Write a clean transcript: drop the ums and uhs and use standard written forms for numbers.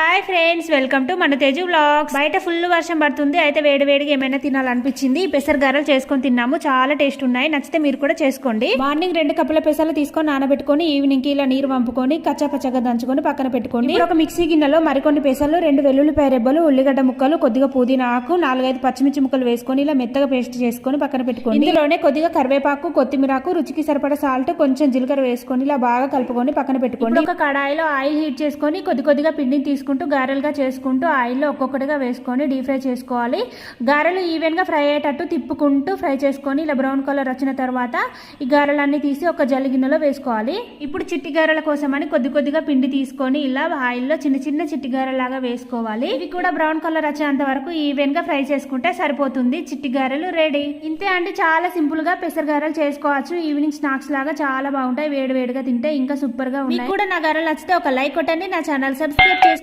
Hi friends, welcome to మన Teju vlogs. బయట full వర్షం పడుతుంది. అయితే వేడివేడిగా ఏమైనా తినాలనిపించింది. పెసర గారెలు చేసుకొని తిన్నాము. చాలా టేస్ట్ ఉన్నాయి. నచ్చితే మీరు కూడా చేసుకోండి. మార్నింగ్ 2 కప్పుల పెసలు తీసుకొని నానబెట్టుకొని ఈవినింగ్ కి ఇలా నీరు వంపుకొని కచ్చాపచ్చగా దంచుకొని పక్కన పెట్టుకోండి. ఒక మిక్సీ గిన్నెలో మరికొన్ని పెసలు, 2 వెల్లుల్లిపాయ రెబ్బలు, ఉల్లిగడ్డ ముక్కలు, కొద్దిగా పుదీనా ఆకు, 4-5 పచ్చిమిర్చి ముక్కలు వేసుకొని ఇలా మెత్తగా పేస్ట్ చేసుకొని పక్కన పెట్టుకోండి. ఇందులోనే కొద్దిగా కరివేపాకు, కొత్తిమీరాకు, రుచికి సరిపడా సాల్ట్, కొంచెం జీలకర్ర వేసుకొని ఇలా బాగా కలుపుకొని పక్కన పెట్టుకోండి. ఒక కడాయిలో ఆయిల్ హీట్ చేసుకొని కొద్దిగా పిండిని తీసుకుంటూ గారెలుగా చేసుకుంటూ ఆయిల్లో ఒక్కొక్కటిగా వేసుకొని డీప్ ఫ్రై చేసుకోవాలి. గారెలు ఈవెన్ గా ఫ్రై అయ్యేటట్టు తిప్పుకుంటూ ఫ్రై చేసుకొని ఇలా బ్రౌన్ కలర్ వచ్చిన తర్వాత ఈ గారెలన్నీ తీసి ఒక జల్లి గిన్నెలో వేసుకోవాలి. ఇప్పుడు చిట్టి గారెల కోసమని కొద్దిగా పిండి తీసుకొని ఇలా ఆయిల్లో చిన్న చిట్టి గారెలాగా వేసుకోవాలి. ఇవి కూడా బ్రౌన్ కలర్ వచ్చేంత వరకు ఈవెన్ గా ఫ్రై చేసుకుంటే సరిపోతుంది. చిట్టి గారెలు రెడీ. ఇంతే అండి, చాలా సింపుల్ గా పెసర గారెలు చేసుకోవచ్చు. ఈవినింగ్ స్నాక్స్ లాగా చాలా బాగుంటాయి. వేడివేడిగా తింటే ఇంకా సూపర్ గా ఉంటాయి. మీకు కూడా నా గారెలు నచ్చితే ఒక లైక్ కొట్టండి. నా ఛానల్ సబ్స్క్రైబ్ చేసుకోండి.